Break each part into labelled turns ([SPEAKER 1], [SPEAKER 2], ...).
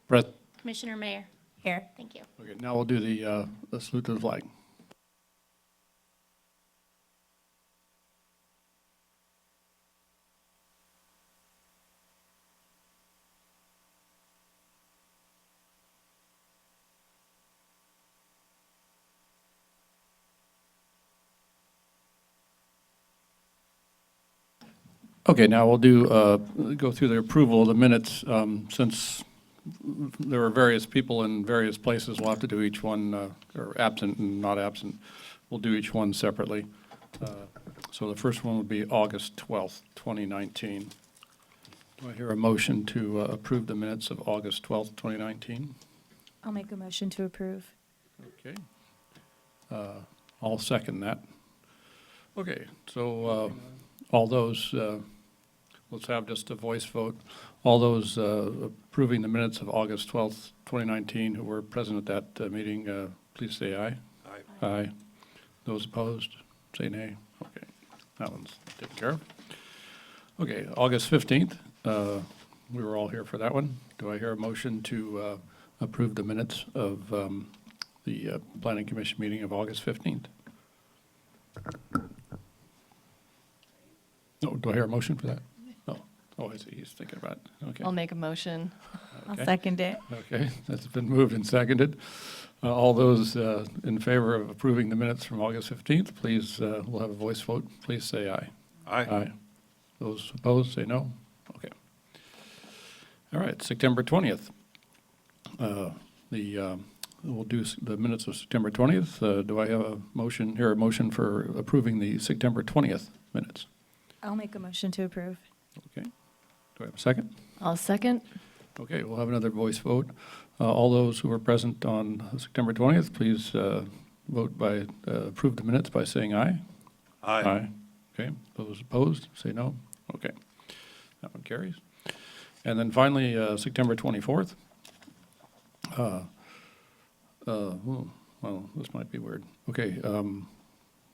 [SPEAKER 1] Brett.
[SPEAKER 2] Commissioner Mayer.
[SPEAKER 3] Here.
[SPEAKER 2] Thank you.
[SPEAKER 1] Okay, now we'll do the salute to the flag. Okay, now we'll go through the approval of the minutes. Since there are various people in various places, we'll have to do each one, or absent and not absent. We'll do each one separately. So the first one would be August 12th, 2019. Do I hear a motion to approve the minutes of August 12th, 2019?
[SPEAKER 3] I'll make a motion to approve.
[SPEAKER 1] Okay. I'll second that. Okay, so all those, let's have just a voice vote. All those approving the minutes of August 12th, 2019, who were present at that meeting, please say aye.
[SPEAKER 4] Aye.
[SPEAKER 1] Aye. Those opposed, say nay. Okay, that one's taken care of. Okay, August 15th, we were all here for that one. Do I hear a motion to approve the minutes of the Planning Commission meeting of August 15th? No, do I hear a motion for that? No. Oh, I see, he's thinking about it. Okay.
[SPEAKER 5] I'll make a motion.
[SPEAKER 3] I'll
[SPEAKER 1] Okay.
[SPEAKER 3] second it.
[SPEAKER 1] Okay, that's been moved and seconded. All those in favor of approving the minutes from August 15th, please, we'll have a voice vote. Please say aye.
[SPEAKER 4] Aye.
[SPEAKER 1] Those opposed, say no. Okay. All right, September 20th. We'll do the minutes of September 20th. Do I have a motion for approving the September 20th minutes?
[SPEAKER 3] I'll make a motion to approve.
[SPEAKER 1] Okay. Do I have a second?
[SPEAKER 5] I'll second.
[SPEAKER 1] Okay, we'll have another voice vote. All those who were present on September 20th, please vote by, approve the minutes by saying aye.
[SPEAKER 4] Aye.
[SPEAKER 1] Okay, those opposed, say no. Okay, that one carries. And then finally, September 24th. Well, this might be weird. Okay,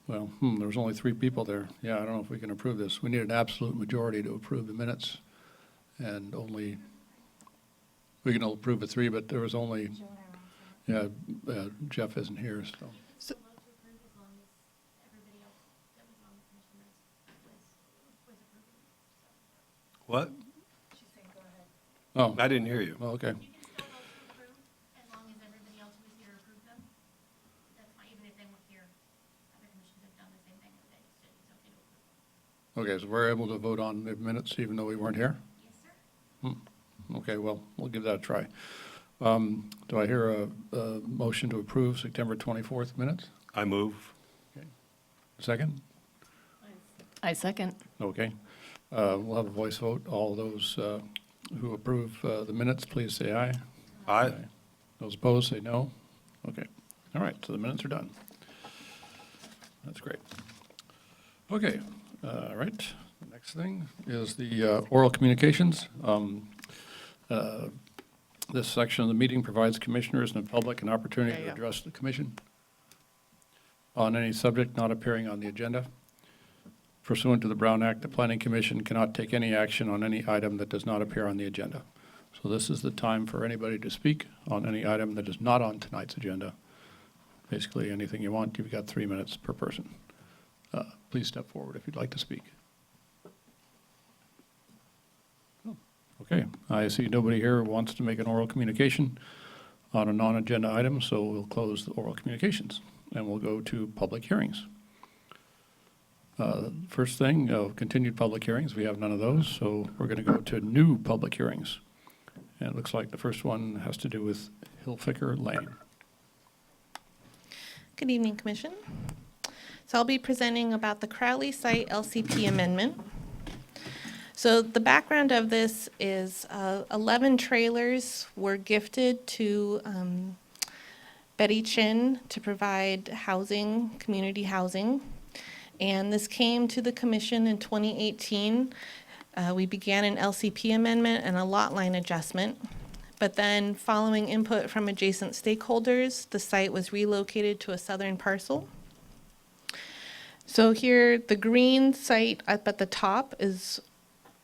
[SPEAKER 1] well, there was only 3 people there. Yeah, I don't know if we can approve this. We need an absolute majority to approve the minutes. And only, we can approve of 3, but there was only, yeah, Jeff isn't here, so.
[SPEAKER 4] What?
[SPEAKER 1] Oh,
[SPEAKER 4] I didn't hear you.
[SPEAKER 1] well, okay.
[SPEAKER 2] You can still vote to approve as long as everybody else who was here approved them. That's fine, even if they weren't here. Other commissions have done the same thing with it. It's okay to approve them.
[SPEAKER 1] Okay, so we're able to vote on the minutes even though we weren't here?
[SPEAKER 2] Yes, sir.
[SPEAKER 1] Okay, well, we'll give that a try. Do I hear a motion to approve September 24th minutes?
[SPEAKER 4] I move.
[SPEAKER 1] Second?
[SPEAKER 5] I second.
[SPEAKER 1] Okay. We'll have a voice vote. All those who approve the minutes, please say aye.
[SPEAKER 4] Aye.
[SPEAKER 1] Those opposed, say no. Okay. All right, so the minutes are done. That's great. Okay, all right. The next thing is the oral communications. This section of the meeting provides commissioners and the public an opportunity
[SPEAKER 5] There you
[SPEAKER 1] to
[SPEAKER 5] go.
[SPEAKER 1] address the commission on any subject not appearing on the agenda. Pursuant to the Brown Act, the Planning Commission cannot take any action on any item that does not appear on the agenda. So this is the time for anybody to speak on any item that is not on tonight's agenda. Basically, anything you want, you've got 3 minutes per person. Please step forward if you'd like to speak. Oh, okay, I see nobody here who wants to make an oral communication on a non-agenda item, so we'll close the oral communications and we'll go to public hearings. First thing, continued public hearings, we have none of those, so we're going to go to new public hearings. And it looks like the first one has to do with Hillficker Lane.
[SPEAKER 6] Good evening, Commission. So I'll be presenting about the Crowley Site LCP amendment. So the background of this is 11 trailers were gifted to Betty Chin to provide housing, community housing. And this came to the Commission in 2018. We began an LCP amendment and a lot line adjustment. But then, following input from adjacent stakeholders, the site was relocated to a southern parcel. So here, the green site up at the top is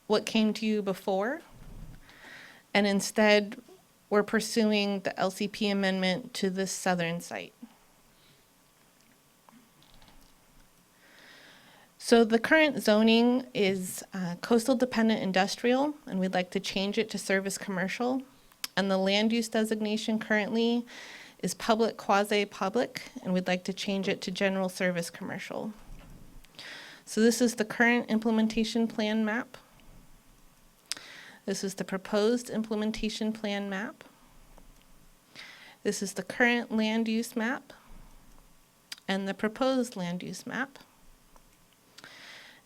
[SPEAKER 6] what came to you before. And instead, we're pursuing the LCP amendment to this southern site. So the current zoning is coastal dependent industrial, and we'd like to change it to service commercial. And the land use designation currently is public quasi-public, and we'd like to change it to general service commercial. So this is the current implementation plan map. This is the proposed implementation plan map. This is the current land use map and the proposed land use map.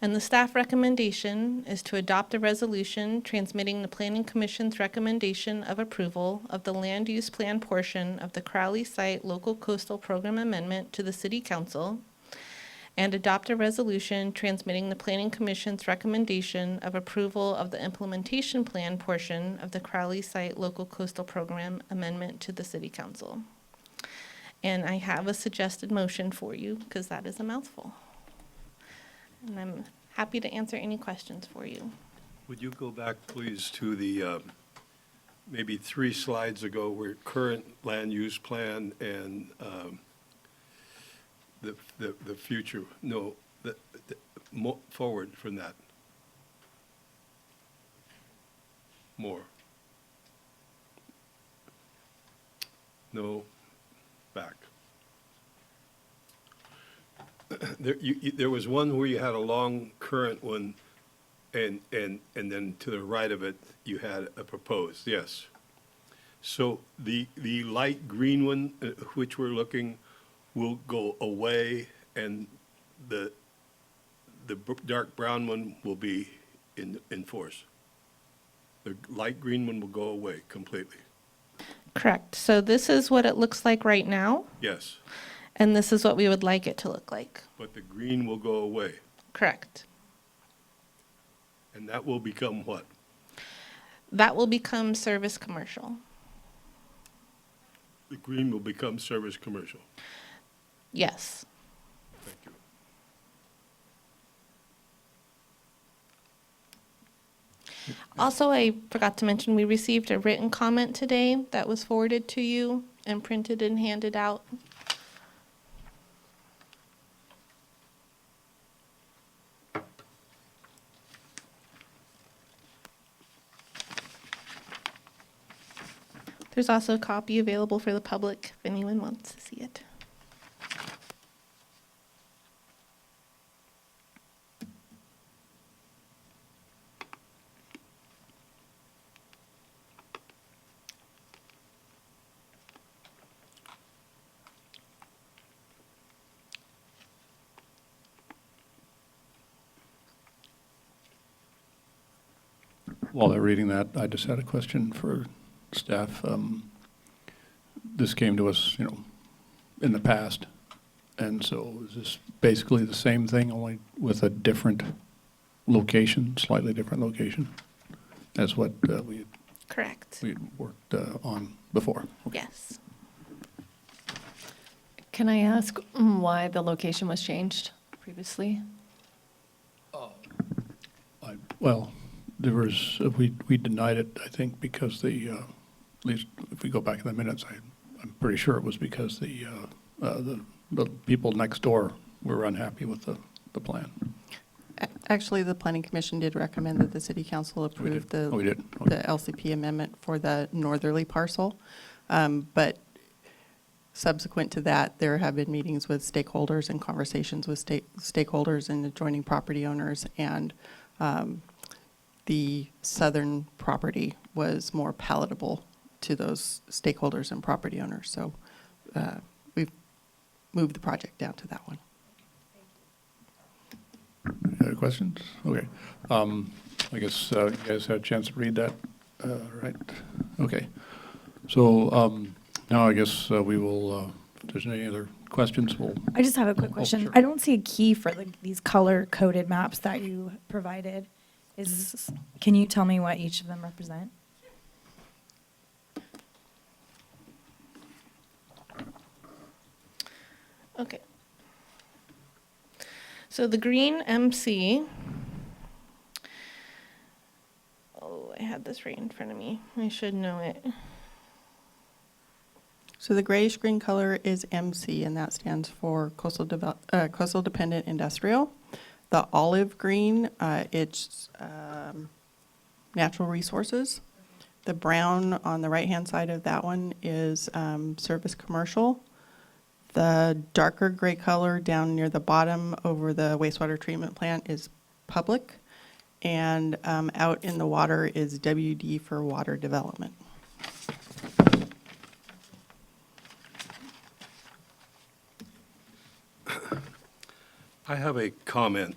[SPEAKER 6] And the staff recommendation is to adopt a resolution transmitting the Planning Commission's recommendation of approval of the land use plan portion of the Crowley Site Local Coastal Program Amendment to the City Council, and adopt a resolution transmitting the Planning Commission's recommendation of approval of the implementation plan portion of the Crowley Site Local Coastal Program Amendment to the City Council. And I have a suggested motion for you, because that is a mouthful. And I'm happy to answer any questions for you.
[SPEAKER 4] Would you go back, please, to the, maybe 3 slides ago, where current land use plan and the future, no, forward from that. More. No, back. There was one where you had a long current one, and then to the right of it, you had a proposed, yes. So the light green one, which we're looking, will go away, and the dark brown one will be in force. The light green one will go away completely.
[SPEAKER 6] Correct. So this is what it looks like right now,
[SPEAKER 4] Yes,
[SPEAKER 6] and this is what we would like it to look like.
[SPEAKER 4] but the green will go away,
[SPEAKER 6] Correct.
[SPEAKER 4] and that will become what?
[SPEAKER 6] That will become service commercial.
[SPEAKER 4] The green will become service commercial.
[SPEAKER 6] Yes.
[SPEAKER 4] Thank you.
[SPEAKER 6] Also, I forgot to mention, we received a written comment today that was forwarded to you and printed and handed out. There's also a copy available for the public if anyone wants to see it.
[SPEAKER 1] While they're reading that, I just had a question for staff. This came to us, in the past, and so is this basically the same thing, only with a different location, slightly different location, as what we
[SPEAKER 6] Correct.
[SPEAKER 1] had worked on before?
[SPEAKER 6] Yes.
[SPEAKER 5] Can I ask why the location was changed previously?
[SPEAKER 1] Well, there was, we denied it, I think, because at least if we go back in the minutes, I'm pretty sure it was because the people next door were unhappy with the plan.
[SPEAKER 7] Actually, the Planning Commission did recommend that the City Council approve the
[SPEAKER 1] Oh, we did? Okay.
[SPEAKER 7] the LCP amendment for the northerly parcel. But subsequent to that, there have been meetings with stakeholders and conversations with stakeholders and adjoining property owners, and the southern property was more palatable to those stakeholders and property owners. So we've moved the project down to that one.
[SPEAKER 1] Any other questions? Okay. I guess you guys had a chance to read that, right? Okay. So now I guess we will, if there's any other questions, we'll,
[SPEAKER 3] I just have a quick question.
[SPEAKER 1] sure.
[SPEAKER 3] I don't see a key for these color-coded maps that you provided. Can you tell me what each of them represent?
[SPEAKER 6] Okay. So the green MC, oh, I had this right in front of me. I should know it.
[SPEAKER 7] So the grayish green color is MC, and that stands for Coastal Dependent Industrial. The olive green, it's natural resources. The brown on the right-hand side of that one is service commercial. The darker gray color down near the bottom over the wastewater treatment plant is public. And out in the water is WD for water development.
[SPEAKER 4] I have a comment.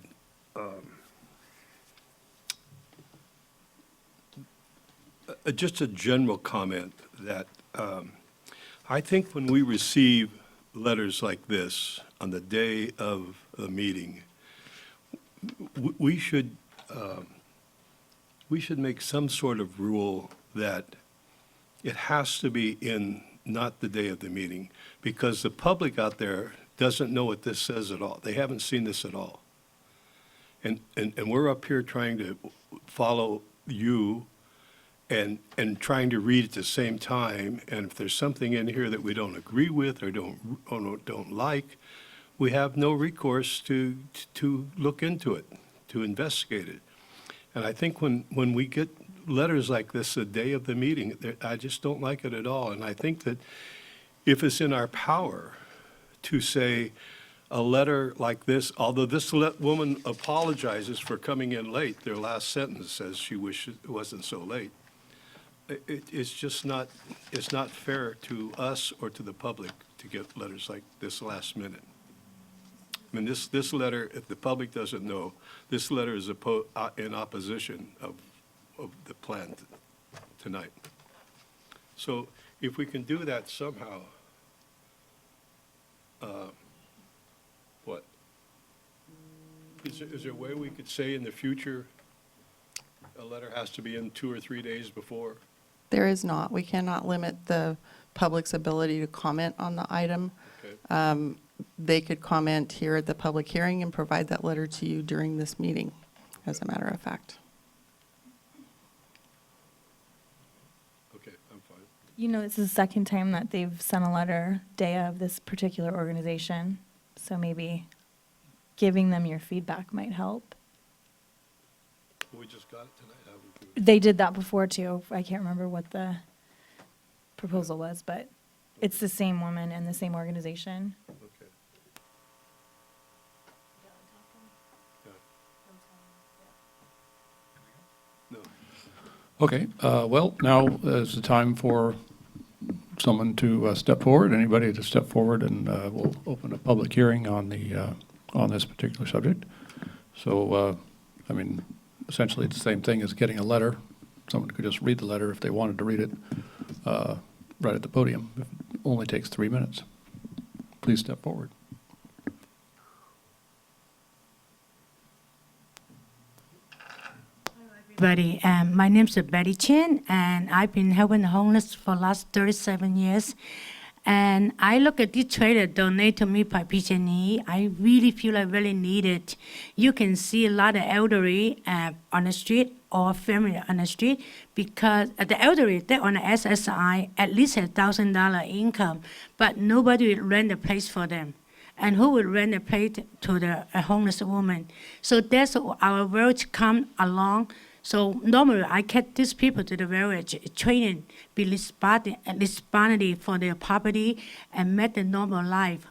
[SPEAKER 4] Just a general comment that I think when we receive letters like this on the day of the meeting, we should make some sort of rule that it has to be in not the day of the meeting, because the public out there doesn't know what this says at all. They haven't seen this at all. And we're up here trying to follow you and trying to read at the same time. And if there's something in here that we don't agree with or don't like, we have no recourse to look into it, to investigate it. And I think when we get letters like this the day of the meeting, I just don't like it at all. And I think that if it's in our power to say a letter like this, although this woman apologizes for coming in late, their last sentence says she wishes it wasn't so late. It's just not, it's not fair to us or to the public to get letters like this last minute. I mean, this letter, if the public doesn't know, this letter is in opposition of the plan tonight. So if we can do that somehow, what? Is there a way we could say in the future, a letter has to be in 2 or 3 days before?
[SPEAKER 7] There is not. We cannot limit the public's ability to comment on the item.
[SPEAKER 4] Okay.
[SPEAKER 7] They could comment here at the public hearing and provide that letter to you during this meeting, as a matter of fact.
[SPEAKER 4] Okay, I'm fine.
[SPEAKER 3] You know, it's the second time that they've sent a letter day of this particular organization. So maybe giving them your feedback might help.
[SPEAKER 4] We just got it tonight, haven't we?
[SPEAKER 3] They did that before too. I can't remember what the proposal was, but it's the same woman and the same organization.
[SPEAKER 4] Okay. Yeah. No.
[SPEAKER 1] Okay, well, now is the time for someone to step forward, anybody to step forward, and we'll open a public hearing on this particular subject. So, I mean, essentially, it's the same thing as getting a letter. Someone could just read the letter if they wanted to read it right at the podium. It only takes 3 minutes. Please step forward.
[SPEAKER 8] Everybody, my name is Betty Chin, and I've been helping the homeless for the last 37 years. And I look at this trailer donated to me by PG&E. I really feel I really need it. You can see a lot of elderly on the street or family on the street because the elderly, they're on the SSI, at least $1,000 income, but nobody will rent a place for them. And who would rent a place to a homeless woman? So that's our village come along. So normally I get these people to the village, training, be responsible for their property and make the normal life.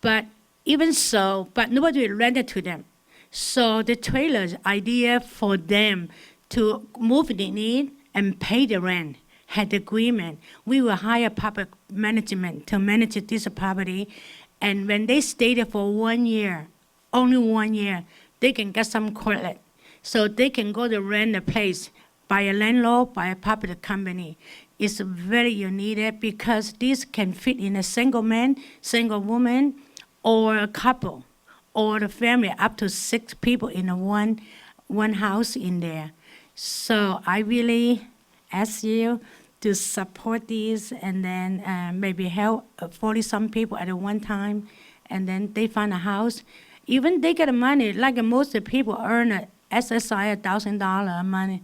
[SPEAKER 8] But even so, but nobody will rent it to them. So the trailer's idea for them to move the need and pay the rent had agreement. We will hire public management to manage this property. And when they stay there for 1 year, only 1 year, they can get some credit. So they can go to rent a place by a landlord, by a public company. It's very unique because this can fit in a single man, single woman, or a couple, or the family, up to 6 people in one house in there. So I really ask you to support these and then maybe help 40-some people at one time, and then they find a house. Even they get money, like most of the people earn a SSI $1,000 money,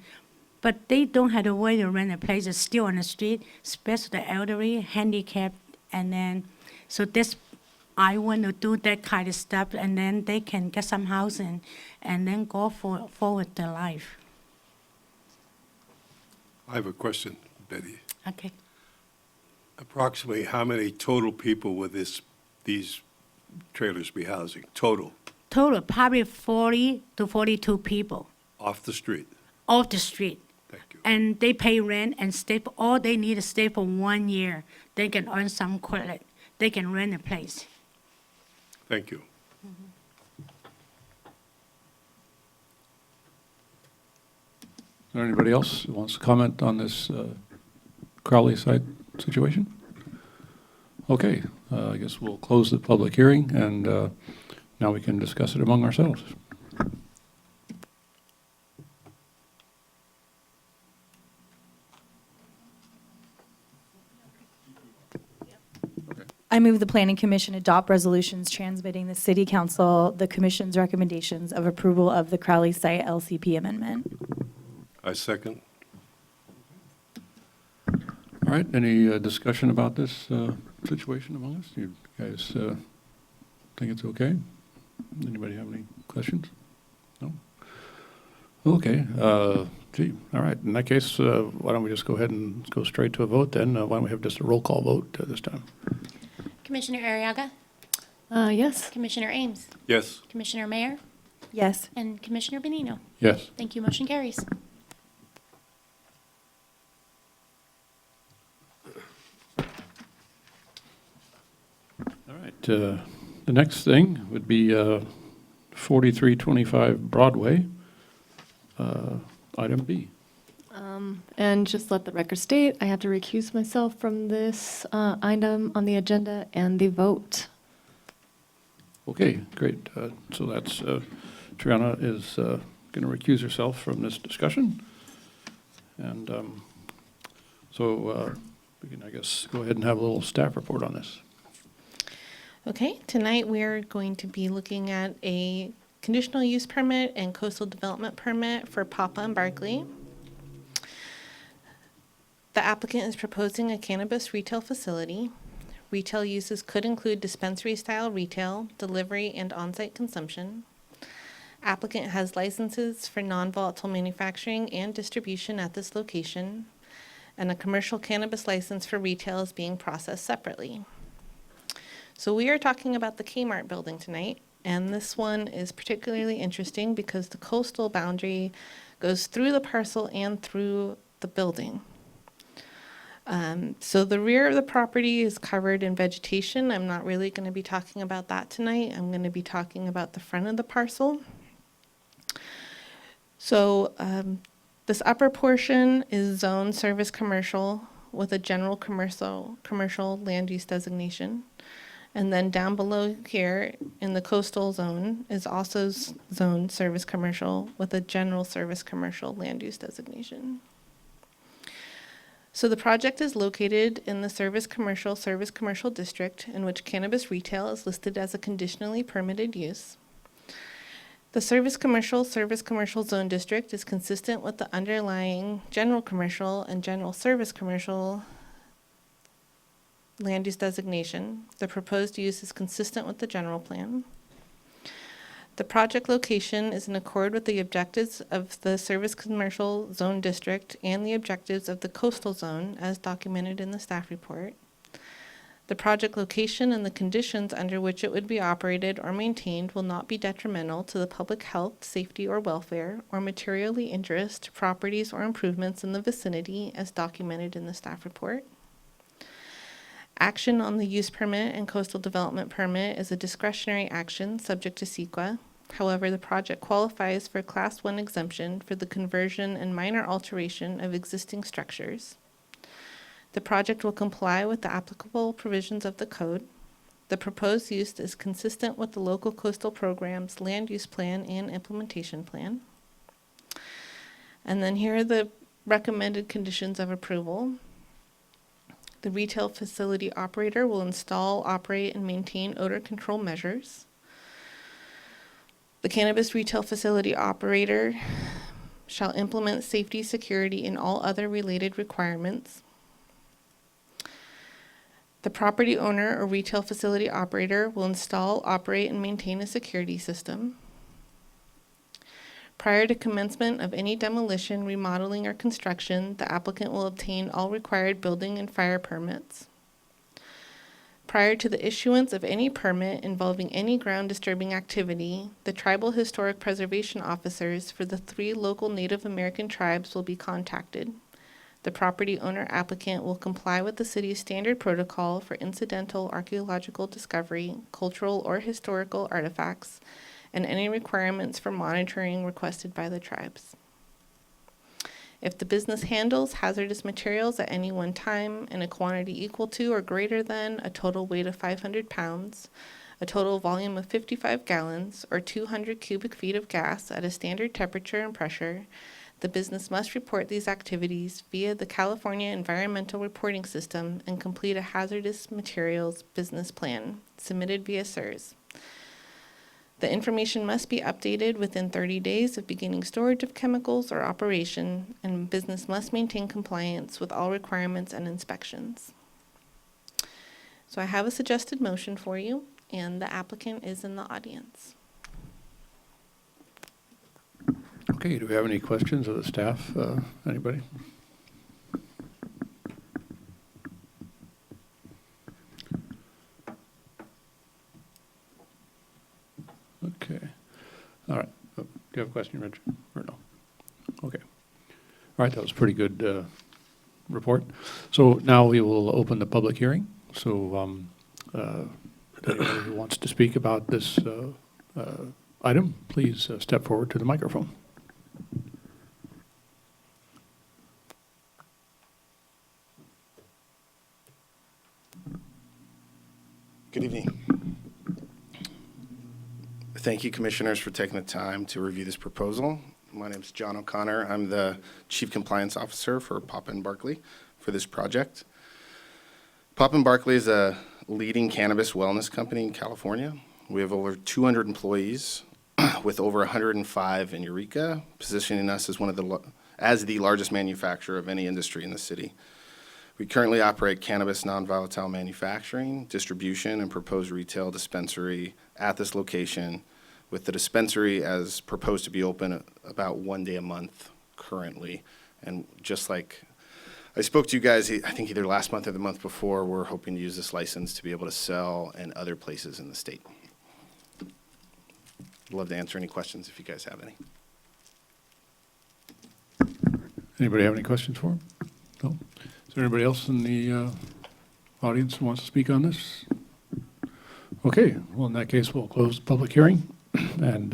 [SPEAKER 8] but they don't have a way to rent a place. It's still on the street, especially the elderly, handicapped, And then, so this, I want to do that kind of stuff, and then they can get some housing, and then go forward their life.
[SPEAKER 4] I have a question, Betty.
[SPEAKER 8] Okay.
[SPEAKER 4] Approximately how many total people will these trailers be housing? Total,
[SPEAKER 8] Total, probably 40 to 42 people
[SPEAKER 4] off the street?
[SPEAKER 8] off the street.
[SPEAKER 4] Thank you.
[SPEAKER 8] And they pay rent and stay, all they need is stay for 1 year. They can earn some credit. They can rent a place.
[SPEAKER 4] Thank you.
[SPEAKER 1] Is there anybody else who wants to comment on this Crowley site situation? Okay, I guess we'll close the public hearing, and now we can discuss it among ourselves.
[SPEAKER 3] I move the Planning Commission adopt resolutions transmitting the City Council the Commission's recommendations of approval of the Crowley Site LCP amendment.
[SPEAKER 4] I second.
[SPEAKER 1] All right, any discussion about this situation among us? You guys think it's okay? Anybody have any questions? No? Okay, gee, all right. In that case, why don't we just go ahead and go straight to a vote then? Why don't we have just a roll call vote this time?
[SPEAKER 2] Commissioner Arriaga,
[SPEAKER 5] Yes.
[SPEAKER 2] Commissioner Ames,
[SPEAKER 4] Yes.
[SPEAKER 2] Commissioner Mayer,
[SPEAKER 3] Yes.
[SPEAKER 2] and Commissioner Benino.
[SPEAKER 1] Yes.
[SPEAKER 2] Thank you, motion carries.
[SPEAKER 1] All right, the next thing would be 4325 Broadway, item B.
[SPEAKER 5] And just let the record state, I have to recuse myself from this item on the agenda and the vote.
[SPEAKER 1] Okay, great. So that's, Triana is going to recuse herself from this discussion. And so we can, I guess, go ahead and have a little staff report on this.
[SPEAKER 6] Okay, tonight we're going to be looking at a conditional use permit and coastal development permit for Papa and Barkley. The applicant is proposing a cannabis retail facility. Retail uses could include dispensary-style retail, delivery, and on-site consumption. Applicant has licenses for non-volatile manufacturing and distribution at this location, and a commercial cannabis license for retail is being processed separately. So we are talking about the Kmart building tonight, and this one is particularly interesting because the coastal boundary goes through the parcel and through the building. So the rear of the property is covered in vegetation. I'm not really going to be talking about that tonight. I'm going to be talking about the front of the parcel. So this upper portion is zone service commercial with a general commercial land use designation. And then down below here in the coastal zone is also zone service commercial with a general service commercial land use designation. So the project is located in the service commercial district in which cannabis retail is listed as a conditionally permitted use. The service commercial zone district is consistent with the underlying general commercial and general service commercial land use designation. The proposed use is consistent with the general plan. The project location is in accord with the objectives of the service commercial zone district and the objectives of the coastal zone as documented in the staff report. The project location and the conditions under which it would be operated or maintained will not be detrimental to the public health, safety, or welfare, or materially injurious to properties or improvements in the vicinity as documented in the staff report. Action on the use permit and coastal development permit is a discretionary action subject to CEQA. However, the project qualifies for Class 1 exemption for the conversion and minor alteration of existing structures. The project will comply with the applicable provisions of the code. The proposed use is consistent with the local coastal program's land use plan and implementation plan. And then here are the recommended conditions of approval. The retail facility operator will install, operate, and maintain odor control measures. The cannabis retail facility operator shall implement safety, security, and all other related requirements. The property owner or retail facility operator will install, operate, and maintain a security system. Prior to commencement of any demolition, remodeling, or construction, the applicant will obtain all required building and fire permits. Prior to the issuance of any permit involving any ground disturbing activity, the tribal historic preservation officers for the 3 local Native American tribes will be contacted. The property owner applicant will comply with the city's standard protocol for incidental archaeological discovery, cultural or historical artifacts, and any requirements for monitoring requested by the tribes. If the business handles hazardous materials at any one time in a quantity equal to or greater than a total weight of 500 pounds, a total volume of 55 gallons, or 200 cubic feet of gas at a standard temperature and pressure, the business must report these activities via the California Environmental Reporting System and complete a hazardous materials business plan submitted via CERS. The information must be updated within 30 days of beginning storage of chemicals or operation, and business must maintain compliance with all requirements and inspections. So I have a suggested motion for you, and the applicant is in the audience.
[SPEAKER 1] Okay, do we have any questions of the staff? Anybody? Okay. All right. Do you have a question, Rich? Or no? Okay. All right, that was a pretty good report. So now we will open the public hearing. So anybody who wants to speak about this item, please step forward to the microphone.
[SPEAKER 9] Good evening. Thank you, Commissioners, for taking the time to review this proposal. My name is John O'Connor. I'm the Chief Compliance Officer for Poppin Barkley for this project. Poppin Barkley is a leading cannabis wellness company in California. We have over 200 employees with over 105 in Eureka, positioning us as the largest manufacturer of any industry in the city. We currently operate cannabis non-volatile manufacturing, distribution, and proposed retail dispensary at this location, with the dispensary as proposed to be open about 1 day a month currently. And just like I spoke to you guys, I think either last month or the month before, we're hoping to use this license to be able to sell in other places in the state. I'd love to answer any questions if you guys have any.
[SPEAKER 1] Anybody have any questions for him? No? Is there anybody else in the audience who wants to speak on this? Okay, well, in that case, we'll close the public hearing and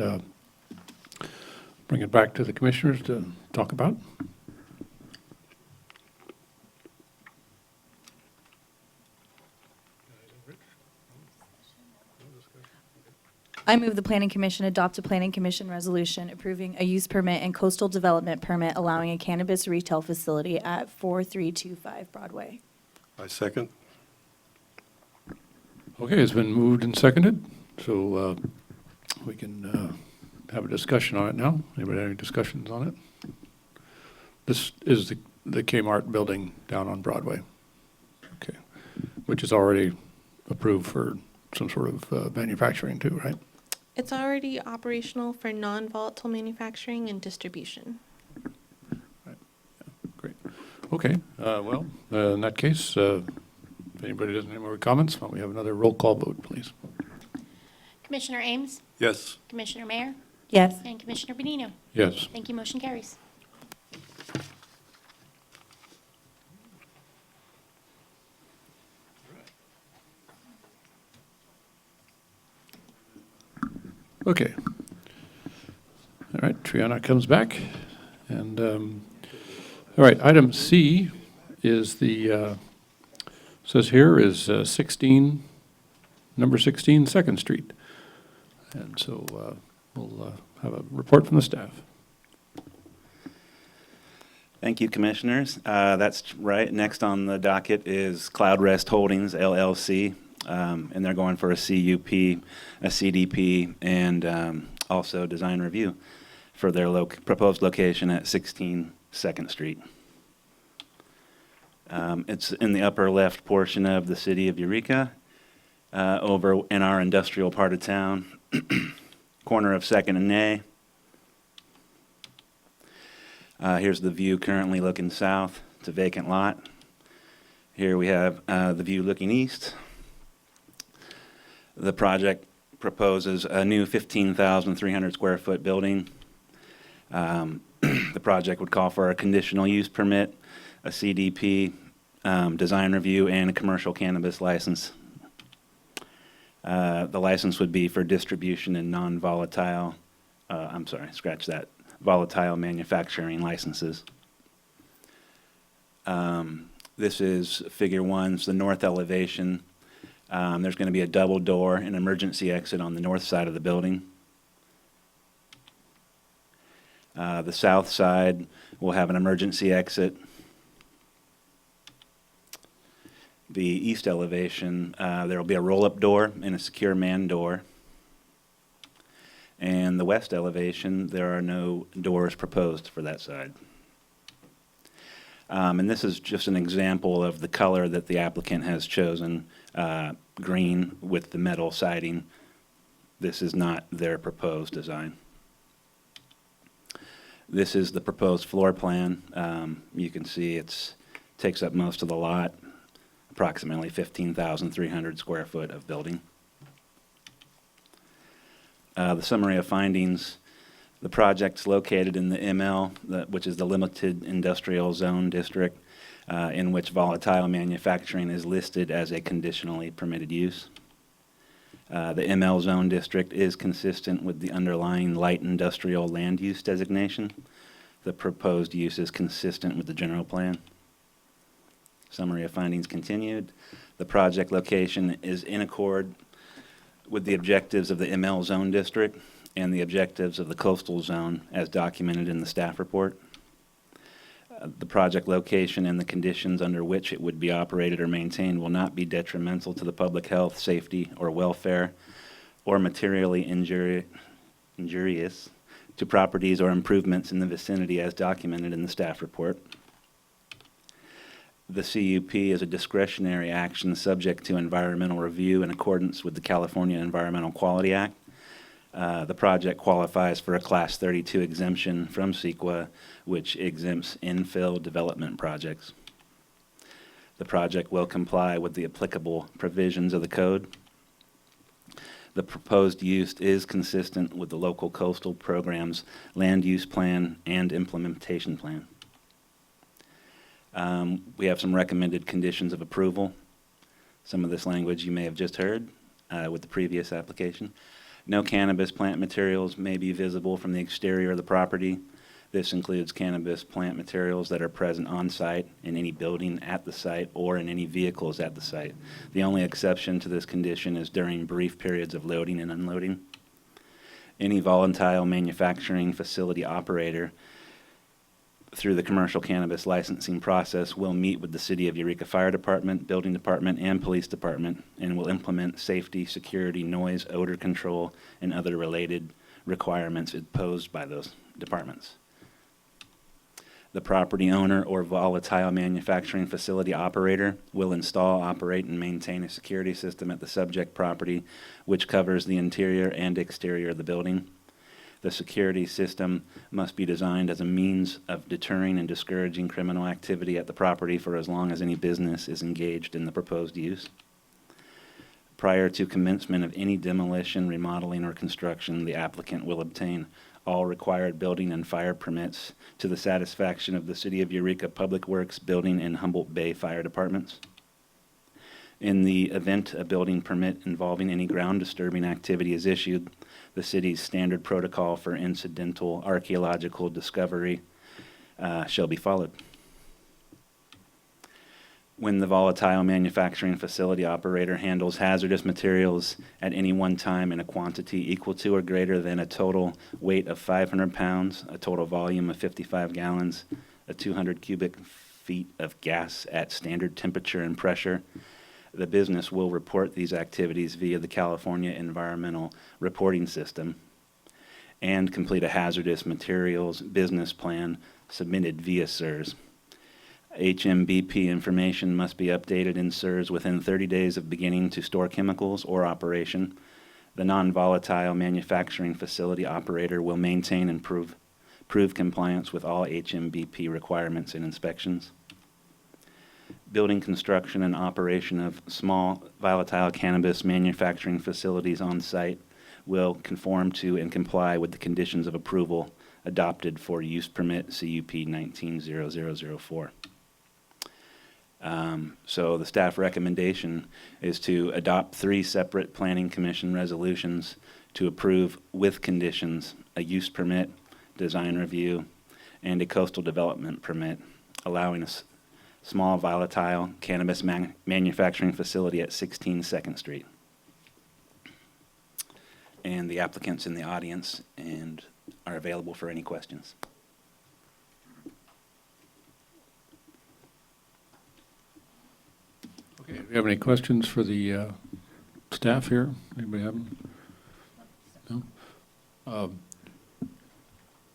[SPEAKER 1] bring it back to the commissioners to talk about.
[SPEAKER 3] I move the Planning Commission adopt a Planning Commission resolution approving a use permit and coastal development permit allowing a cannabis retail facility at 4325 Broadway.
[SPEAKER 4] I second.
[SPEAKER 1] Okay, it's been moved and seconded, so we can have a discussion on it now. Anybody have any discussions on it? This is the Kmart building down on Broadway, okay, which is already approved for some sort of manufacturing too, right?
[SPEAKER 6] It's already operational for non-volatile manufacturing and distribution.
[SPEAKER 1] Right. Yeah, great. Okay. Well, in that case, if anybody doesn't have any more comments, why don't we have another roll call vote, please?
[SPEAKER 2] Commissioner Ames,
[SPEAKER 4] Yes.
[SPEAKER 2] Commissioner Mayer,
[SPEAKER 3] Yes.
[SPEAKER 2] and Commissioner Benino.
[SPEAKER 1] Yes.
[SPEAKER 2] Thank you, motion carries.
[SPEAKER 1] Okay. All right, Triana comes back. And, all right, item C is the, says here is 16, number 16, 2nd Street. And so we'll have a report from the staff.
[SPEAKER 10] Thank you, Commissioners. That's right. Next on the docket is Cloudrest Holdings, LLC. And they're going for a CUP, a CDP, and also design review for their proposed location at 16 2nd Street. It's in the upper left portion of the city of Eureka, over in our industrial part of town, corner of 2nd and A. Here's the view currently looking south. It's a vacant lot. Here we have the view looking east. The project proposes a new 15,300 square foot building. The project would call for a conditional use permit, a CDP, design review, and a commercial cannabis license. The license would be for distribution and non-volatile, volatile manufacturing licenses. This is figure 1, it's the north elevation. There's going to be a double door and emergency exit on the north side of the building. The south side will have an emergency exit. The east elevation, there will be a roll-up door and a secure man door. And the west elevation, there are no doors proposed for that side. And this is just an example of the color that the applicant has chosen, green with the metal siding. This is not their proposed design. This is the proposed floor plan. You can see it takes up most of the lot, approximately 15,300 square foot of building. The summary of findings: the project's located in the ML, which is the Limited Industrial Zone District, in which volatile manufacturing is listed as a conditionally permitted use. The ML Zone District is consistent with the underlying light industrial land use designation. The proposed use is consistent with the general plan. Summary of findings continued. The project location is in accord with the objectives of the ML Zone District and the objectives of the coastal zone as documented in the staff report. The project location and the conditions under which it would be operated or maintained will not be detrimental to the public health, safety, or welfare, or materially injurious to properties or improvements in the vicinity as documented in the staff report. The CUP is a discretionary action subject to environmental review in accordance with the California Environmental Quality Act. The project qualifies for a Class 32 exemption from CEQA, which exempts infill development projects. The project will comply with the applicable provisions of the code. The proposed use is consistent with the local coastal program's land use plan and implementation plan. We have some recommended conditions of approval. Some of this language you may have just heard with the previous application. No cannabis plant materials may be visible from the exterior of the property. This includes cannabis plant materials that are present on site, in any building at the site, or in any vehicles at the site. The only exception to this condition is during brief periods of loading and unloading. Any volatile manufacturing facility operator through the commercial cannabis licensing process will meet with the City of Eureka Fire Department, Building Department, and Police Department, and will implement safety, security, noise, odor control, and other related requirements imposed by those departments. The property owner or volatile manufacturing facility operator will install, operate, and maintain a security system at the subject property, which covers the interior and exterior of the building. The security system must be designed as a means of deterring and discouraging criminal activity at the property for as long as any business is engaged in the proposed use. Prior to commencement of any demolition, remodeling, or construction, the applicant will obtain all required building and fire permits to the satisfaction of the City of Eureka Public Works, Building, and Humboldt Bay Fire Departments. In the event a building permit involving any ground disturbing activity is issued, the city's standard protocol for incidental archaeological discovery shall be followed. When the volatile manufacturing facility operator handles hazardous materials at any one time in a quantity equal to or greater than a total weight of 500 pounds, a total volume of 55 gallons, a 200 cubic feet of gas at standard temperature and pressure, the business will report these activities via the California Environmental Reporting System and complete a hazardous materials business plan submitted via CERS. HMBP information must be updated in SERS within 30 days of beginning to store chemicals or operation. The non-volatile manufacturing facility operator will maintain and prove compliance with all HMBP requirements and inspections. Building construction and operation of small volatile cannabis manufacturing facilities on site will conform to and comply with the conditions of approval adopted for use permit CUP 19-0004. So the staff recommendation is to adopt 3 separate Planning Commission resolutions to approve with conditions a use permit, design review, and a coastal development permit, allowing a small volatile cannabis manufacturing facility at 16 Second Street. And the applicant's in the audience and are available for any questions.
[SPEAKER 1] Okay, do you have any questions for the staff here? Anybody have them? No? I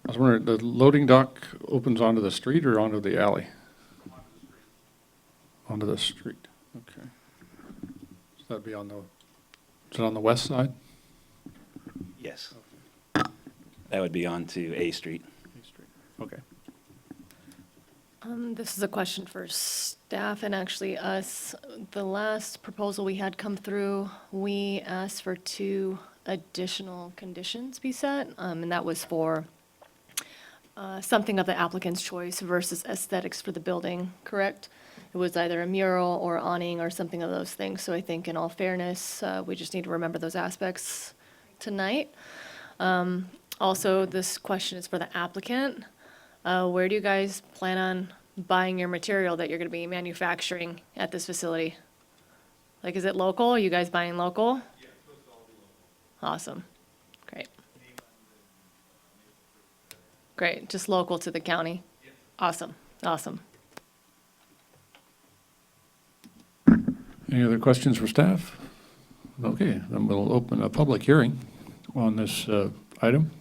[SPEAKER 1] was wondering, the loading dock opens onto the street or onto the alley? Onto the street, okay. So that'd be on the, is it on the west side?
[SPEAKER 10] Yes. That would be on to A Street.
[SPEAKER 1] Okay.
[SPEAKER 5] This is a question for staff and actually us. The last proposal we had come through, we asked for 2 additional conditions be set, and that was for something of the applicant's choice versus aesthetics for the building, correct? It was either a mural or awning or something of those things. So I think in all fairness, we just need to remember those aspects tonight. Also, this question is for the applicant. Where do you guys plan on buying your material that you're going to be manufacturing at this facility? Like, is it local? Are you guys buying local? Yeah, it's all local. Awesome. Great. Great. Just local to the county? Yeah. Awesome. Awesome.
[SPEAKER 1] Any other questions for staff? Okay, then we'll open a public hearing on this item.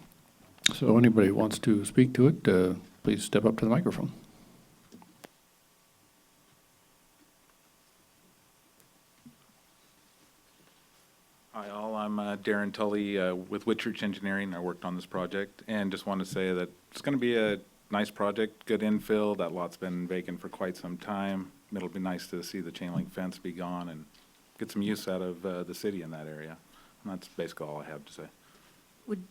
[SPEAKER 1] So anybody who wants to speak to it, please step up to the microphone.
[SPEAKER 11] Hi all, I'm Darren Tully with Whitchurch Engineering. I worked on this project and just want to say that it's going to be a nice project, good infill. That lot's been vacant for quite some time. It'll be nice to see the chain link fence be gone and get some use out of the city in that area. And that's basically all I have to say.
[SPEAKER 3] Would,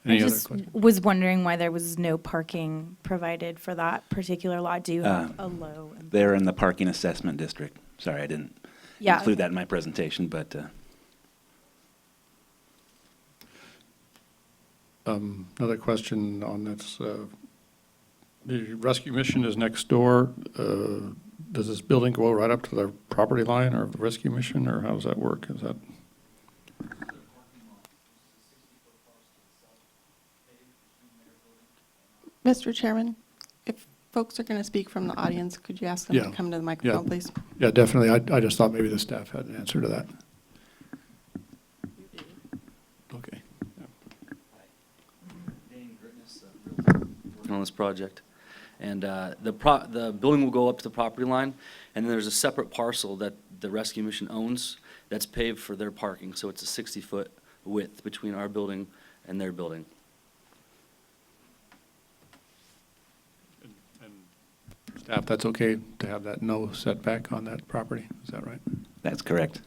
[SPEAKER 1] Any
[SPEAKER 3] I
[SPEAKER 1] other
[SPEAKER 3] just
[SPEAKER 1] questions?
[SPEAKER 3] was wondering why there was no parking provided for that particular lot. Do you have a low?
[SPEAKER 10] They're in the parking assessment district. Sorry, I didn't
[SPEAKER 3] Yeah.
[SPEAKER 10] include that in my presentation, but
[SPEAKER 1] Another question on this. The rescue mission is next door. Does this building go right up to the property line or the rescue mission, or how does that work? Is that?
[SPEAKER 7] Mr. Chairman, if folks are going to speak from the audience, could you ask them to
[SPEAKER 1] Yeah.
[SPEAKER 7] come to the microphone,
[SPEAKER 1] Yeah.
[SPEAKER 7] please?
[SPEAKER 1] Yeah, definitely. I just thought maybe the staff had an answer to that. Okay.
[SPEAKER 12] On this project. And the building will go up to the property line, and then there's a separate parcel that the rescue mission owns that's paved for their parking, so it's a 60-foot width between our building and their building.
[SPEAKER 1] Staff, that's okay to have that no setback on that property? Is that right?
[SPEAKER 10] that's correct.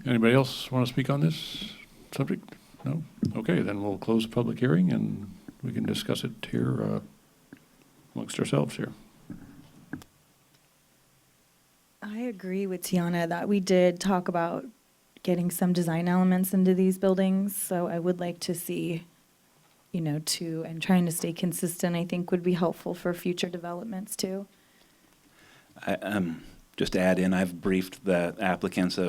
[SPEAKER 1] Anybody else want to speak on this subject? No? Okay, then we'll close the public hearing and we can discuss it here amongst ourselves here.
[SPEAKER 3] I agree with Tiana that we did talk about getting some design elements into these buildings. So I would like to see, and trying to stay consistent, I think would be helpful for future developments too.
[SPEAKER 10] Just to add in, I've briefed the applicants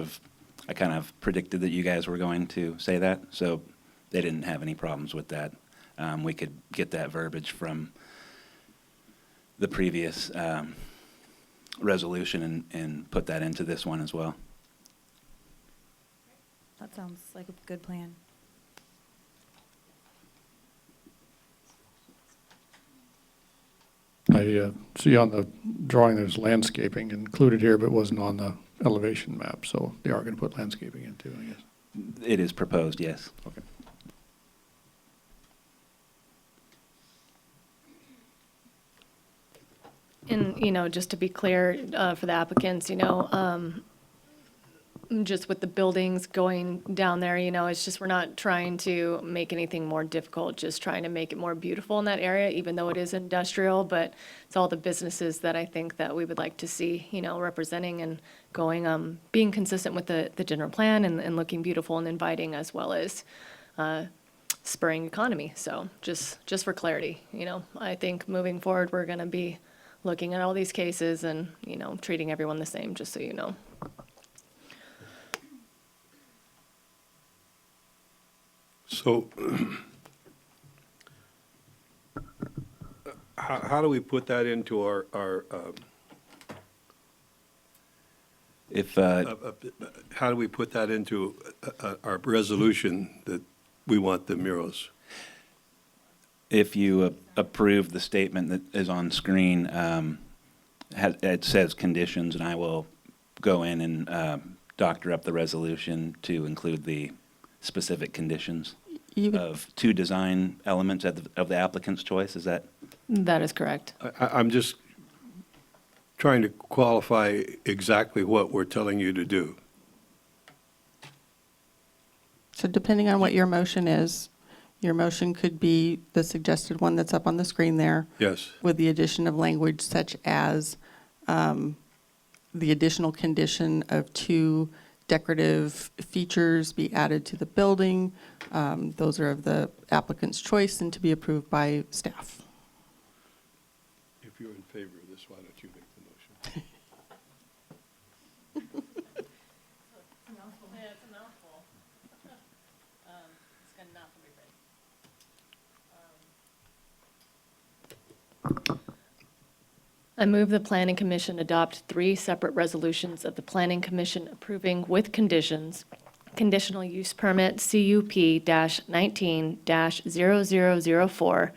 [SPEAKER 10] I kind of predicted that you guys were going to say that, so they didn't have any problems with that. We could get that verbiage from the previous resolution and put that into this one as well.
[SPEAKER 3] That sounds like a good plan.
[SPEAKER 1] I see on the drawing there's landscaping included here, but wasn't on the elevation map, so they are going to put landscaping in too, I guess.
[SPEAKER 10] It is proposed, yes.
[SPEAKER 1] Okay.
[SPEAKER 5] And, just to be clear, for the applicants, just with the buildings going down there, it's just, we're not trying to make anything more difficult, just trying to make it more beautiful in that area, even though it is industrial, but it's all the businesses that I think that we would like to see, representing and going, being consistent with the general plan and looking beautiful and inviting, as well as spurring economy. So just for clarity, I think moving forward, we're going to be looking at all these cases and, treating everyone the same, just so you know.
[SPEAKER 4] So how do we put that into our
[SPEAKER 10] If,
[SPEAKER 4] how do we put that into our resolution that we want the murals?
[SPEAKER 10] if you approve the statement that is on screen, it says conditions, and I will go in and doctor up the resolution to include the specific conditions
[SPEAKER 7] You would-
[SPEAKER 10] of two design elements of the applicant's choice. Is that?
[SPEAKER 5] That is correct.
[SPEAKER 4] I'm just trying to qualify exactly what we're telling you to do.
[SPEAKER 7] So depending on what your motion is, your motion could be the suggested one that's up on the screen there,
[SPEAKER 4] Yes.
[SPEAKER 7] with the addition of language such as the additional condition of two decorative features be added to the building. Those are of the applicant's choice and to be approved by staff.
[SPEAKER 4] If you're in favor of this, why don't you make the motion?
[SPEAKER 5] I move the Planning Commission adopt 3 separate resolutions of the Planning Commission approving with conditions, conditional use permit CUP-19-0004,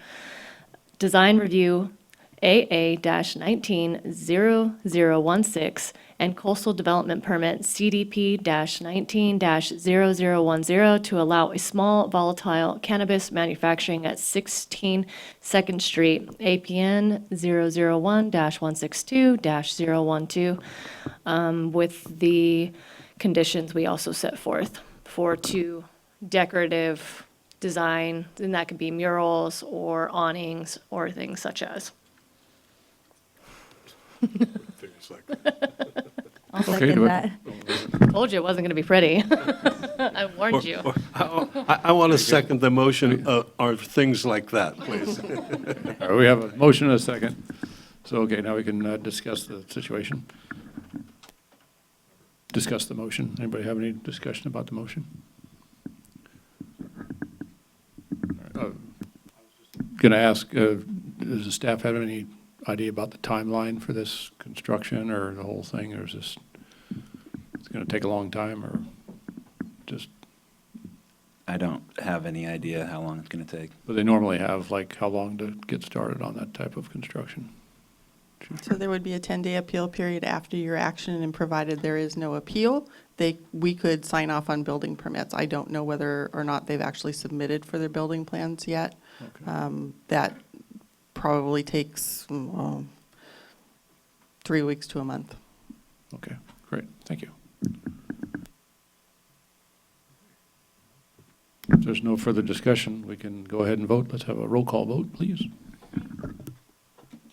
[SPEAKER 5] design review AA-190016, and coastal development permit CDP-19-0010 to allow a small volatile cannabis manufacturing at 16 Second Street, APN 001-162-012, with the conditions we also set forth for 2 decorative design, and that could be murals or awnings or things such as.
[SPEAKER 4] Things like that.
[SPEAKER 3] I'll
[SPEAKER 1] Okay,
[SPEAKER 3] second
[SPEAKER 1] do it.
[SPEAKER 3] that.
[SPEAKER 5] Told you it wasn't going to be pretty. I warned you.
[SPEAKER 4] I want to second the motion or things like that, please.
[SPEAKER 1] All right, we have a motion and a second. So, okay, now we can discuss the situation. Discuss the motion. Anybody have any discussion about the motion? Going to ask, does the staff have any idea about the timeline for this construction or the whole thing, or is this, it's going to take a long time, or just,
[SPEAKER 10] I don't have any idea how long it's going to take.
[SPEAKER 1] but they normally have, like, how long to get started on that type of construction?
[SPEAKER 7] So there would be a 10-day appeal period after your action, and provided there is no appeal, we could sign off on building permits. I don't know whether or not they've actually submitted for their building plans yet.
[SPEAKER 1] Okay.
[SPEAKER 7] That probably takes 3 weeks to a month.
[SPEAKER 1] Okay, great, thank you. If there's no further discussion, we can go ahead and vote. Let's have a roll call vote, please.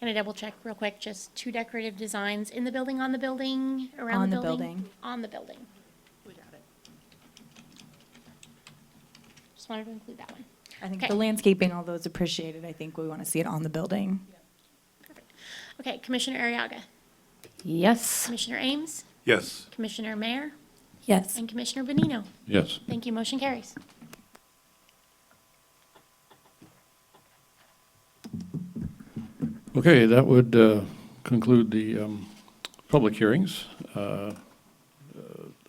[SPEAKER 2] Can I double check real quick? Just 2 decorative designs in the building, on the building, around
[SPEAKER 3] On
[SPEAKER 2] the
[SPEAKER 3] the
[SPEAKER 2] building?
[SPEAKER 3] building.
[SPEAKER 2] On the building. Just wanted to include that one.
[SPEAKER 3] I think
[SPEAKER 2] Okay.
[SPEAKER 3] the landscaping, although it's appreciated, I think we want to see it on the building.
[SPEAKER 2] Okay, Commissioner Arriaga,
[SPEAKER 5] Yes.
[SPEAKER 2] Commissioner Ames,
[SPEAKER 4] Yes.
[SPEAKER 2] Commissioner Mayor,
[SPEAKER 3] Yes.
[SPEAKER 2] and Commissioner Benino.
[SPEAKER 1] Yes.
[SPEAKER 2] Thank you, motion carries.
[SPEAKER 1] Okay, that would conclude the public hearings.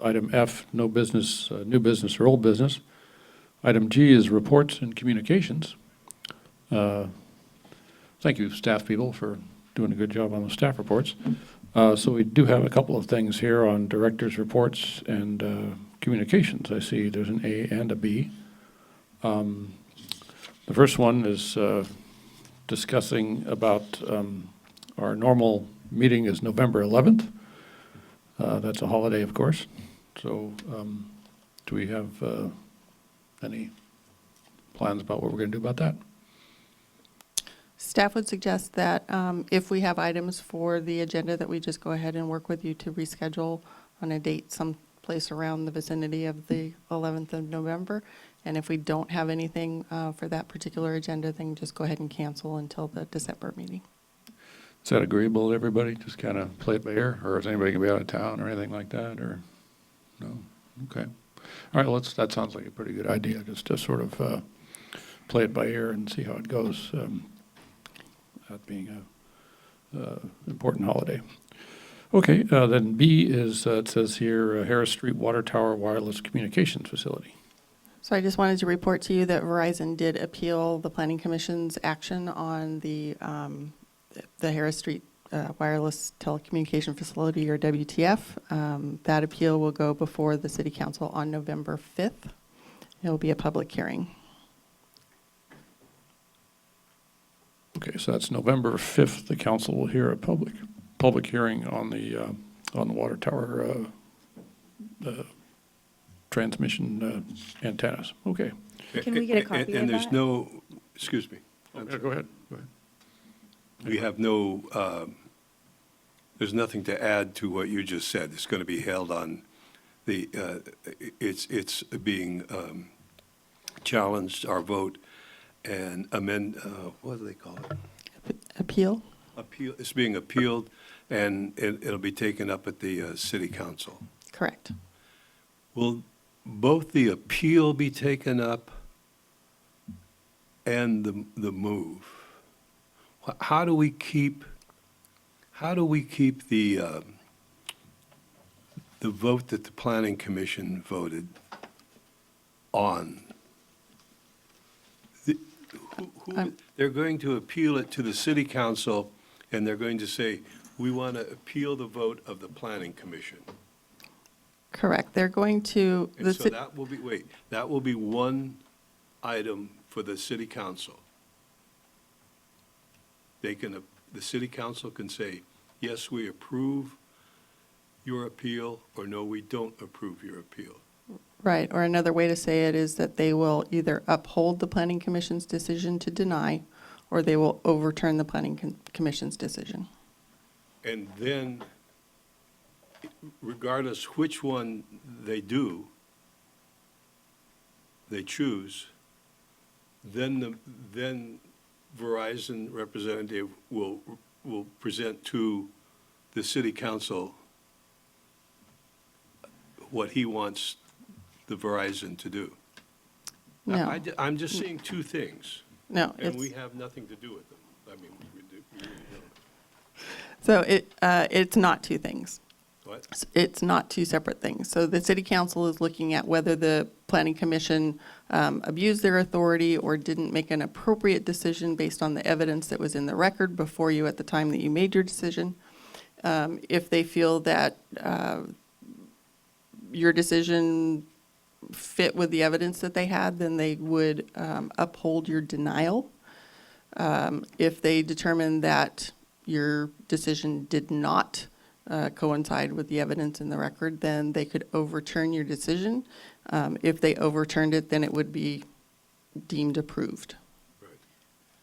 [SPEAKER 1] Item F, no business, new business or old business. Item G is reports and communications. Thank you, staff people, for doing a good job on the staff reports. So we do have a couple of things here on director's reports and communications. I see there's an A and a B. The first one is discussing about our normal meeting is November 11th. That's a holiday, of course. So do we have any plans about what we're going to do about that?
[SPEAKER 7] Staff would suggest that if we have items for the agenda, that we just go ahead and work with you to reschedule on a date someplace around the vicinity of the 11th of November. And if we don't have anything for that particular agenda, then just go ahead and cancel until the December meeting.
[SPEAKER 1] Is that agreeable to everybody? Just kind of play it by ear? Or is anybody going to be out of town or anything like that? Or no? Okay. All right, well, that sounds like a pretty good idea, just to sort of play it by ear and see how it goes, that being an important holiday. Okay, then B is, it says here, Harris Street Water Tower Wireless Communications Facility.
[SPEAKER 7] So I just wanted to report to you that Verizon did appeal the Planning Commission's action on the Harris Street Wireless Telecommunication Facility, or WTF. That appeal will go before the City Council on November 5th. It will be a public hearing.
[SPEAKER 1] Okay, so that's November 5th. The council will hear a public hearing on the water tower transmission antennas. Okay.
[SPEAKER 3] Can we get a copy
[SPEAKER 4] And
[SPEAKER 3] of
[SPEAKER 4] there's
[SPEAKER 3] that?
[SPEAKER 4] no, excuse me.
[SPEAKER 1] Yeah, go ahead. Go ahead.
[SPEAKER 4] We have no, there's nothing to add to what you just said. It's going to be held on the, it's being challenged, our vote, and what do they call it?
[SPEAKER 7] Appeal?
[SPEAKER 4] Appeal, it's being appealed, and it'll be taken up at the city council.
[SPEAKER 7] Correct.
[SPEAKER 4] Will both the appeal be taken up and the move? How do we keep the vote that the planning commission voted on? They're going to appeal it to the city council, and they're going to say, we want to appeal the vote of the planning commission.
[SPEAKER 7] Correct. They're going to,
[SPEAKER 4] And so that will be, that will be one item for the city council. The city council can say, yes, we approve your appeal, or no, we don't approve your appeal.
[SPEAKER 7] right, or another way to say it is that they will either uphold the Planning Commission's decision to deny, or they will overturn the Planning Commission's decision.
[SPEAKER 4] And then, regardless which one they do, they choose, then Verizon representative will present to the city council what he wants the Verizon to do.
[SPEAKER 7] No,
[SPEAKER 4] I'm just seeing two things,
[SPEAKER 7] no.
[SPEAKER 4] and
[SPEAKER 7] it's-
[SPEAKER 4] we have nothing to do with them. I mean, we really don't.
[SPEAKER 7] So it's not two things.
[SPEAKER 4] What?
[SPEAKER 7] It's not two separate things. So the city council is looking at whether the planning commission abused their authority or didn't make an appropriate decision based on the evidence that was in the record before you at the time that you made your decision. If they feel that your decision fit with the evidence that they had, then they would uphold your denial. If they determine that your decision did not coincide with the evidence in the record, then they could overturn your decision. If they overturned it, then it would be deemed approved.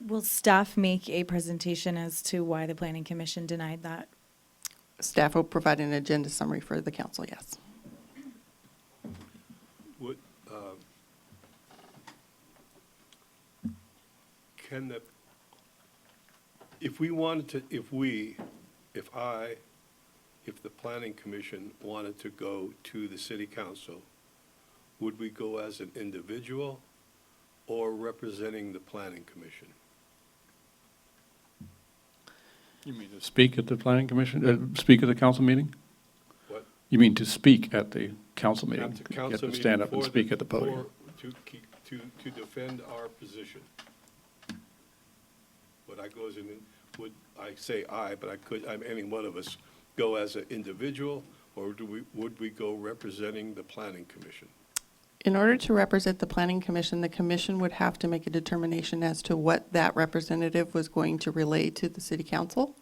[SPEAKER 3] Will staff make a presentation as to why the planning commission denied that?
[SPEAKER 7] Staff will provide an agenda summary for the council, yes.
[SPEAKER 4] Would, can the, if we wanted to, if the planning commission wanted to go to the city council, would we go as an individual or representing the planning commission?
[SPEAKER 1] You mean to speak at the planning commission, speak at the council meeting?
[SPEAKER 4] What?
[SPEAKER 1] You mean to speak at the council meeting?
[SPEAKER 4] At the
[SPEAKER 1] Get
[SPEAKER 4] council
[SPEAKER 1] to
[SPEAKER 4] meeting
[SPEAKER 1] stand up and
[SPEAKER 4] for
[SPEAKER 1] speak at the
[SPEAKER 4] for-
[SPEAKER 1] podium?
[SPEAKER 4] To defend our position. Would I go as an, would I say I, but any one of us, go as an individual, or would we go representing the planning commission?
[SPEAKER 7] In order to represent the planning commission, the commission would have to make a determination as to what that representative was going to relay to the city council.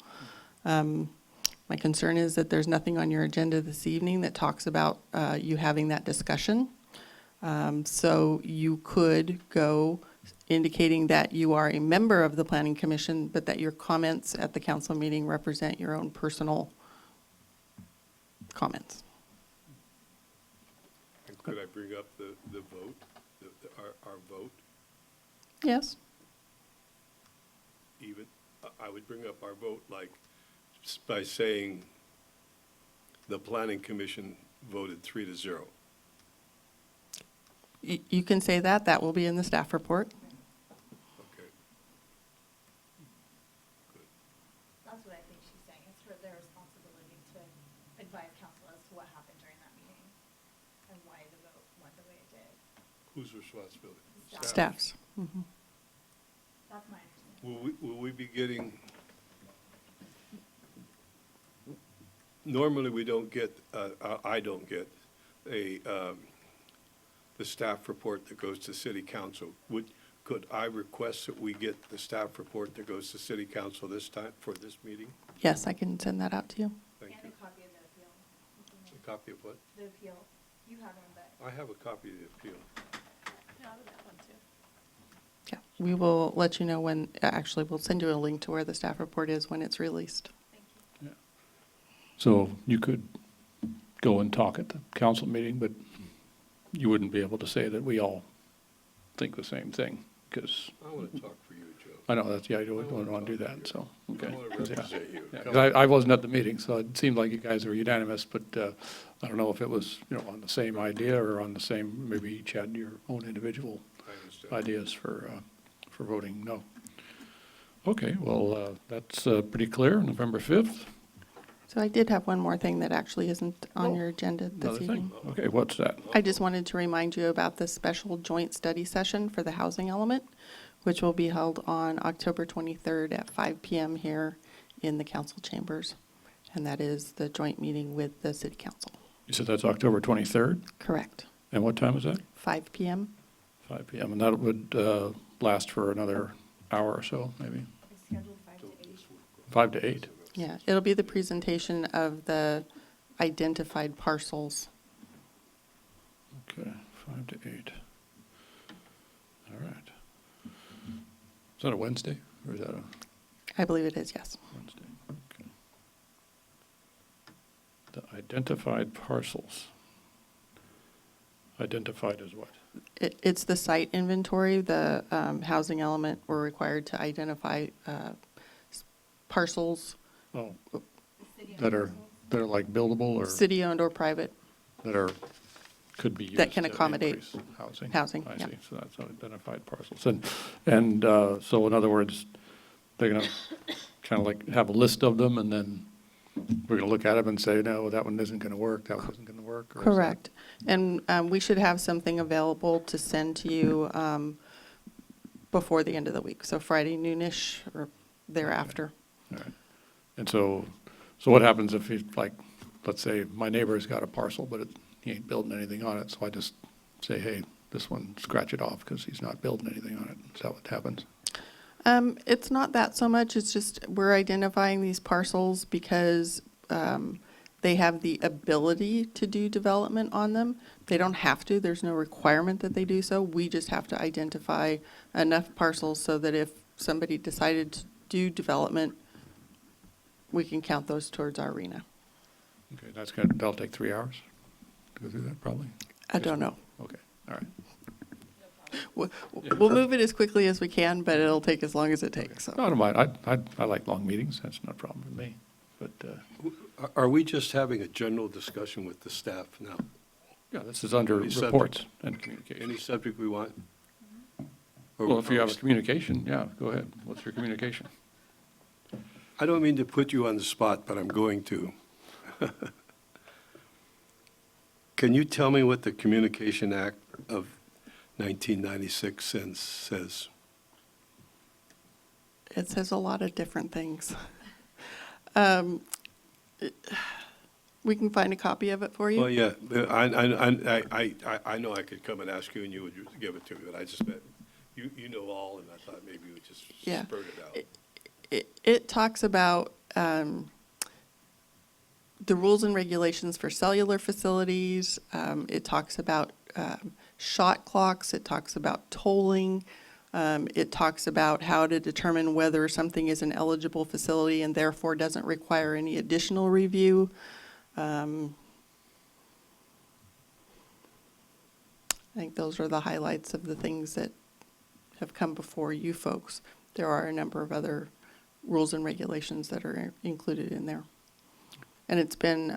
[SPEAKER 7] My concern is that there's nothing on your agenda this evening that talks about you having that discussion. So you could go indicating that you are a member of the planning commission, but that your comments at the council meeting represent your own personal comments.
[SPEAKER 4] And could I bring up the vote, our vote,
[SPEAKER 7] Yes?
[SPEAKER 4] even? I would bring up our vote like by saying the planning commission voted 3-0.
[SPEAKER 7] You can say that. That will be in the staff report.
[SPEAKER 4] Okay.
[SPEAKER 3] That's what I think she's saying. It's for their responsibility to advise council as to what happened during that meeting and why the vote went the way it did.
[SPEAKER 4] Whose responsibility?
[SPEAKER 7] Staffs. Mhm.
[SPEAKER 3] That's my understanding.
[SPEAKER 4] Will we be getting, normally we don't get, I don't get the staff report that goes to city council. Could I request that we get the staff report that goes to city council this time, for this meeting?
[SPEAKER 7] Yes, I can send that out to you.
[SPEAKER 4] Thank you.
[SPEAKER 3] And a copy of the appeal.
[SPEAKER 4] A copy of what?
[SPEAKER 3] The appeal. You have one, but.
[SPEAKER 4] I have a copy of the appeal.
[SPEAKER 7] Yeah, we will let you know when, actually, we'll send you a link to where the staff report is when it's released.
[SPEAKER 1] So you could go and talk at the council meeting, but you wouldn't be able to say that we all think the same thing, because,
[SPEAKER 4] I want to talk for you, Joe.
[SPEAKER 1] I know, that's, yeah, you wouldn't want to do that, so, okay.
[SPEAKER 4] I want to
[SPEAKER 1] Yeah.
[SPEAKER 4] represent you.
[SPEAKER 1] Yeah,
[SPEAKER 4] Come
[SPEAKER 1] 'cause I wasn't at the meeting, so it seemed like you guys were unanimous, but I don't know if it was, on the same idea or on the same, maybe each had your own individual
[SPEAKER 4] I understand.
[SPEAKER 1] ideas for voting no. Okay, well, that's pretty clear, November 5th.
[SPEAKER 7] So I did have one more thing that actually isn't on
[SPEAKER 1] Oh,
[SPEAKER 7] your agenda this
[SPEAKER 1] Another
[SPEAKER 7] evening.
[SPEAKER 1] thing, okay, what's that?
[SPEAKER 7] I just wanted to remind you about the special joint study session for the housing element, which will be held on October 23rd at 5 PM here in the council chambers. And that is the joint meeting with the city council.
[SPEAKER 1] You said that's October 23rd,
[SPEAKER 7] Correct.
[SPEAKER 1] and what time is that?
[SPEAKER 7] 5 PM.
[SPEAKER 1] 5 PM, and that would last for another hour or so, maybe?
[SPEAKER 3] It's scheduled 5 to 8.
[SPEAKER 1] 5 to 8?
[SPEAKER 7] Yeah, it'll be the presentation of the identified parcels.
[SPEAKER 1] Okay, 5 to 8. All right. Is that a Wednesday, or is that a
[SPEAKER 7] I believe it is, yes.
[SPEAKER 1] Wednesday? Okay. The identified parcels. Identified as what?
[SPEAKER 7] It's the site inventory, the housing element, we're required to identify parcels,
[SPEAKER 1] Oh, that are like buildable or
[SPEAKER 7] city-owned or private.
[SPEAKER 1] that could be used
[SPEAKER 7] That can
[SPEAKER 1] to
[SPEAKER 7] accommodate
[SPEAKER 1] increase housing?
[SPEAKER 7] housing,
[SPEAKER 1] I
[SPEAKER 7] yeah.
[SPEAKER 1] see, so that's identified parcels. And so in other words, they're going to kind of like have a list of them, and then we're going to look at them and say, no, that one isn't going to work, that one isn't going to work? or is that-
[SPEAKER 7] Correct. And we should have something available to send to you before the end of the week, so Friday noonish or thereafter.
[SPEAKER 1] All right. And so what happens if he's like, let's say my neighbor's got a parcel, but he ain't building anything on it, so I just say, hey, this one, scratch it off because he's not building anything on it. Is that what happens?
[SPEAKER 7] It's not that so much, it's just we're identifying these parcels because they have the ability to do development on them. They don't have to, there's no requirement that they do so. We just have to identify enough parcels so that if somebody decided to do development, we can count those towards our RENA.
[SPEAKER 1] Okay, that'll take 3 hours to go through that, probably?
[SPEAKER 7] I don't know.
[SPEAKER 1] Okay, all right.
[SPEAKER 7] We'll move it as quickly as we can, but it'll take as long as it takes, so.
[SPEAKER 1] No, I don't mind. I like long meetings. That's not a problem with me. But,
[SPEAKER 4] Are we just having a general discussion with the staff now?
[SPEAKER 1] yeah, this is under
[SPEAKER 4] Any subject?
[SPEAKER 1] reports and
[SPEAKER 4] Any
[SPEAKER 1] communication.
[SPEAKER 4] subject we want? Or-
[SPEAKER 1] Well, if you have a communication, yeah, go ahead. What's your communication?
[SPEAKER 4] I don't mean to put you on the spot, but I'm going to. Can you tell me what the Communication Act of 1996 says?
[SPEAKER 7] It says a lot of different things. We can find a copy of it for you.
[SPEAKER 4] Well, yeah, I know I could come and ask you and you would give it to me, but I just meant, you know all, and I thought maybe you would just
[SPEAKER 7] Yeah.
[SPEAKER 4] spurt it out.
[SPEAKER 7] It talks about the rules and regulations for cellular facilities. It talks about shot clocks. It talks about tolling. It talks about how to determine whether something is an eligible facility and therefore doesn't require any additional review. I think those are the highlights of the things that have come before you folks. There are a number of other rules and regulations that are included in there. And it's been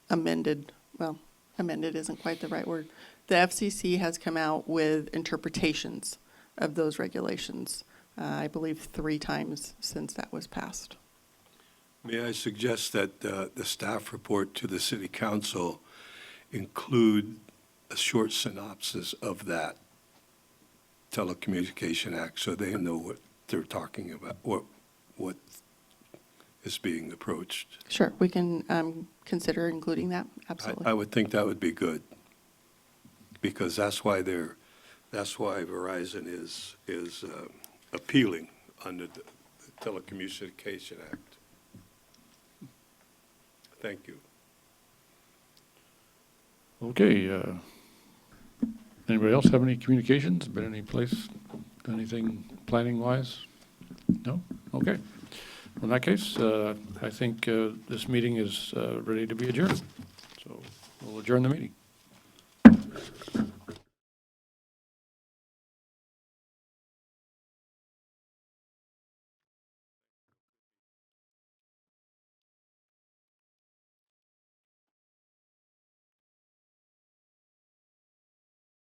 [SPEAKER 7] amended, well, amended isn't quite the right word. The FCC has come out with interpretations of those regulations, I believe 3 times since that was passed.
[SPEAKER 4] May I suggest that the staff report to the city council include a short synopsis of that Telecommunication Act, so they know what they're talking about, what is being approached?
[SPEAKER 7] Sure, we can consider including that,
[SPEAKER 4] I
[SPEAKER 7] absolutely.
[SPEAKER 4] would think that would be good, because that's why Verizon is appealing under the Telecommunication Act. Thank you.
[SPEAKER 1] Okay, anybody else have any communications? Been any place, anything planning-wise? No? Okay. In that case, I think this meeting is ready to be adjourned. So we'll adjourn the meeting.